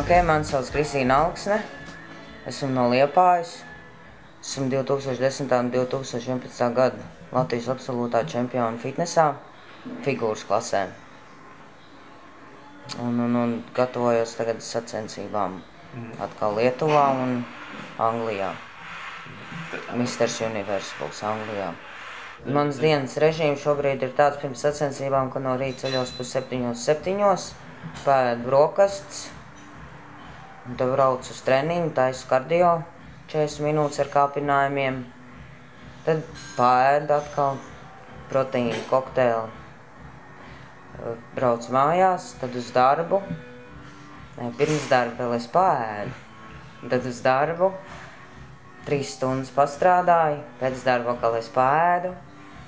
Man sauc Kristīna Alksne, esmu no Liepājas, esmu 2010. un 2011. gada Latvijas absolūtā čempiona fitnesā, figūras klasē. Un gatavojos tagad sacensībām atkal Lietuvā un Anglijā. Misters Universe būs Anglijā. Mans dienas režīms šobrīd ir tāds pirms sacensībām, ka no rīta ceļos pus 7:07, pēdu brokastis, un tad braucu uz treniņu, taisu kardio, 40 minūtes ar kāpinājumiem, tad pēdu atkal, proteīnu kokteili, braucu mājās, tad uz darbu, pirms darba vēl es pēdu, tad uz darbu, 3 stundas pastrādāju, pēc darba atkal es pēdu,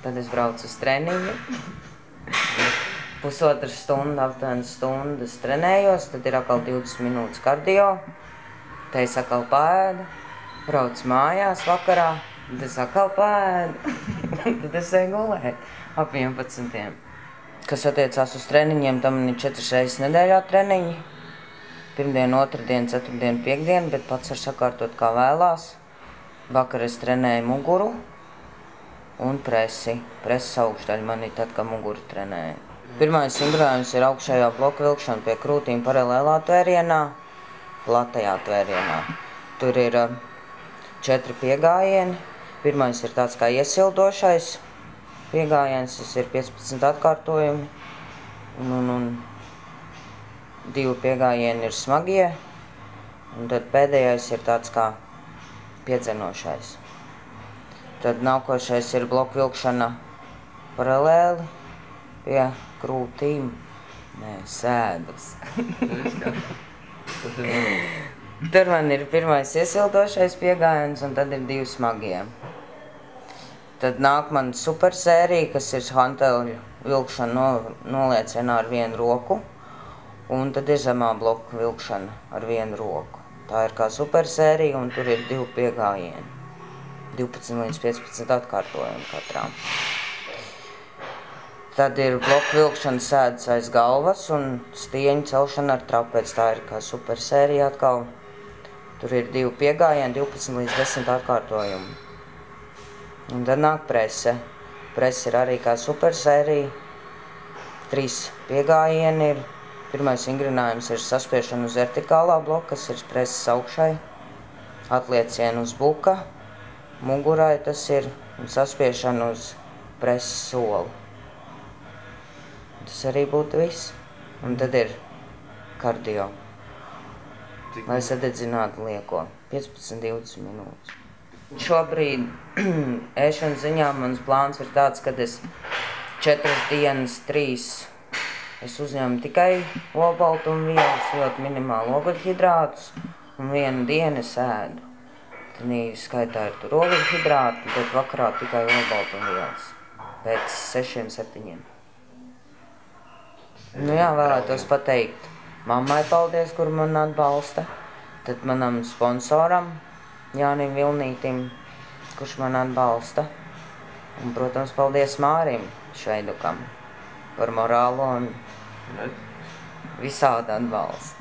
tad es braucu uz treniņu, pusotru stundu, aptuveni stundu es trenējos, tad ir atkal 20 minūtes kardio, tad es atkal pēdu, braucu mājās vakarā, tad es atkal pēdu, tad es eju gulēt ap 11. Kas attiecās uz treniņiem, tam ir 4 reizes nedēļā treniņi, pirmdien, otrdien, ceturtdien, piekdien, bet pats var sakārtot kā vēlās. Vakar es trenēju muguru un presi. Preses augšdaļa man ir tad, kad muguru trenēju. Pirmais vingrinājums ir augšējā bloka vilkšana pie krūtīm paralēlā tvērienā, platajā tvērienā. Tur ir 4 piegājieni. Pirmais ir tāds kā iesildošais piegājiens, tas ir 15 atkārtojumi. Un 2 piegājieni ir smagie. Un tad pēdējais ir tāds kā piedzenošais. Tad nākošais ir bloku vilkšana paralēli pie krūtīm. Nē, sēdus. Tur man ir pirmais iesildošais piegājiens un tad ir 2 smagie. Tad nāk man supersērija, kas ir hanteļu vilkšana noliecienā ar 1 roku. Un tad ir zemā bloka vilkšana ar 1 roku. Tā ir kā supersērija un tur ir 2 piegājieni. 12 līdz 15 atkārtojumi katrā. Tad ir bloku vilkšana sēdas aiz galvas un stieņu celšana ar trapeci. Tā ir kā supersērija atkal. Tur ir 2 piegājieni, 12 līdz 10 atkārtojumi. Un tad nāk prese. Prese ir arī kā supersērija. 3 piegājieni ir. Pirmais vingrinājums ir saspiešana uz vertikālā bloka, kas ir preses augšai. Atliecienu uz buka. Mugurai tas ir un saspiešana uz preses soli. Tas arī būtu viss. Un tad ir kardio. Lai sadedzinātu lieko. 15-20 minūtes. Šobrīd ēšanas ziņā mans plāns ir tāds, kad es 4 dienas, 3 es uzņemu tikai olbaltumvielas, ļoti minimāli ogļhidrātus, un 1 dienu es ēdu. Tad skaitā ir tur ogļhidrāti, bet vakarā tikai olbaltumvielas. Pēc 6-7. Nu jā, vēlētos pateikt mammai paldies, kur man atbalsta. Tad manam sponsoram, Jānim Vilnītim, kurš man atbalsta. Un, protams, paldies Mārim Šveidukam par morālo un visādi atbalstu.